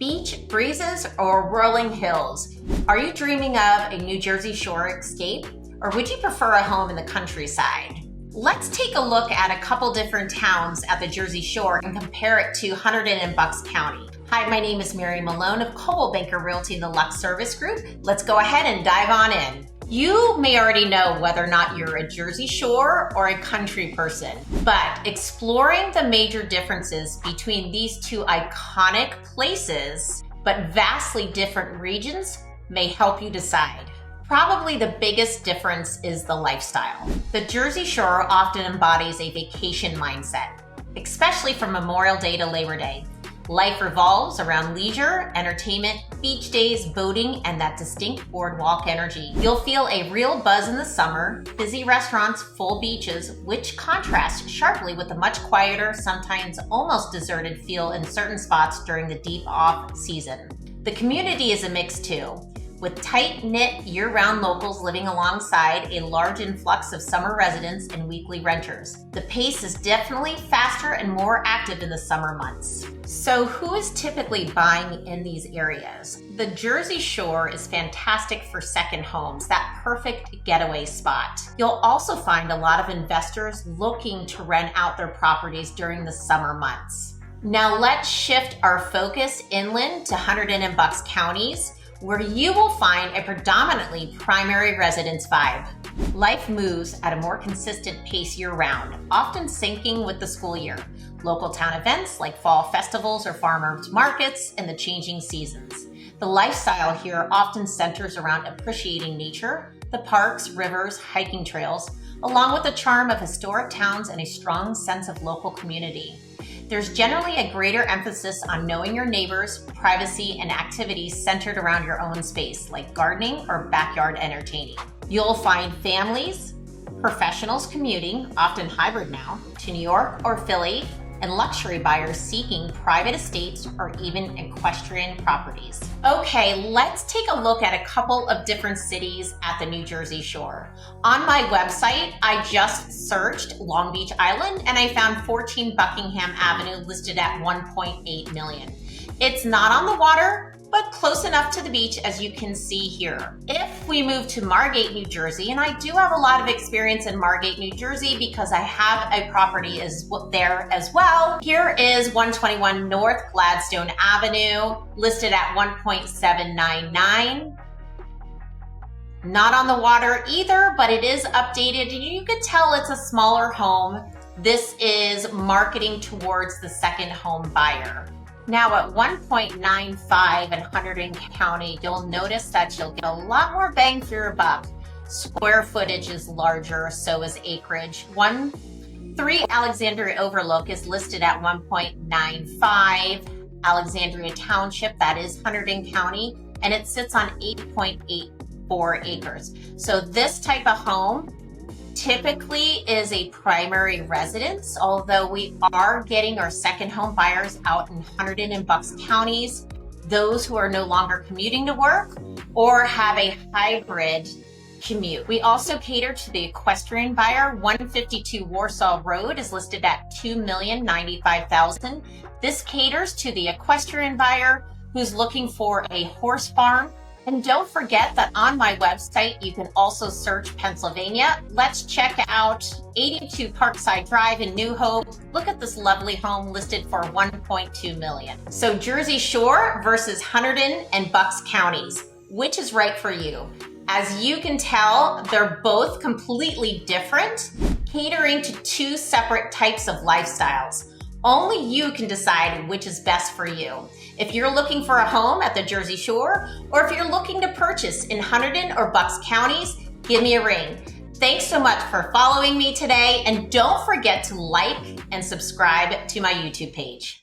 Beach, breezes, or rolling hills? Are you dreaming of a New Jersey Shore escape? Or would you prefer a home in the countryside? Let's take a look at a couple different towns at the Jersey Shore and compare it to Hunterdon and Bucks County. Hi, my name is Malone of Coldwell Banker Realty and the Luxe Service Group. Let's go ahead and dive on in. You may already know whether or not you're a Jersey Shore or a country person, but exploring the major differences between these two iconic places, but vastly different regions, may help you decide. Probably the biggest difference is the lifestyle. The Jersey Shore often embodies a vacation mindset, especially from Memorial Day to Labor Day. Life revolves around leisure, entertainment, beach days, boating, and that distinct boardwalk energy. You'll feel a real buzz in the summer, busy restaurants, full beaches, which contrasts sharply with the much quieter, sometimes almost deserted feel in certain spots during the deep off season. The community is a mix too, with tight-knit year-round locals living alongside a large influx of summer residents and weekly renters. The pace is definitely faster and more active in the summer months. So who is typically buying in these areas? The Jersey Shore is fantastic for second homes, that perfect getaway spot. You'll also find a lot of investors looking to rent out their properties during the summer months. Now let's shift our focus inland to Hunterdon and Bucks Counties, where you will find a predominantly primary residence vibe. Life moves at a more consistent pace year-round, often syncing with the school year. Local town events like fall festivals or farmers markets and the changing seasons. The lifestyle here often centers around appreciating nature, the parks, rivers, hiking trails, along with the charm of historic towns and a strong sense of local community. There's generally a greater emphasis on knowing your neighbors, privacy, and activities centered around your own space, like gardening or backyard entertaining. You'll find families, professionals commuting, often hybrid now, to New York or Philly, and luxury buyers seeking private estates or even equestrian properties. Okay, let's take a look at a couple of different cities at the New Jersey Shore. On my website, I just searched Long Beach Island and I found 14 Buckingham Avenue listed at 1.8 million. It's not on the water, but close enough to the beach as you can see here. If we move to Margate, New Jersey, and I do have a lot of experience in Margate, New Jersey because I have a property there as well. Here is 121 North Gladstone Avenue, listed at 1.799. Not on the water either, but it is updated. You could tell it's a smaller home. This is marketing towards the second home buyer. Now at 1.95 in Hunterdon County, you'll notice that you'll get a lot more bang for your buck. Square footage is larger, so is acreage. 3 Alexandria Overlook is listed at 1.95. Alexandria Township, that is Hunterdon County, and it sits on 8.84 acres. So this type of home typically is a primary residence, although we are getting our second home buyers out in Hunterdon and Bucks Counties, those who are no longer commuting to work or have a hybrid commute. We also cater to the equestrian buyer. 152 Warsaw Road is listed at $2,095,000. This caters to the equestrian buyer who's looking for a horse farm. And don't forget that on my website, you can also search Pennsylvania. Let's check out 82 Parkside Drive in New Hope. Look at this lovely home listed for $1.2 million. So Jersey Shore versus Hunterdon and Bucks Counties. Which is right for you? As you can tell, they're both completely different, catering to two separate types of lifestyles. Only you can decide which is best for you. If you're looking for a home at the Jersey Shore, or if you're looking to purchase in Hunterdon or Bucks Counties, give me a ring. Thanks so much for following me today, and don't forget to like and subscribe to my YouTube page.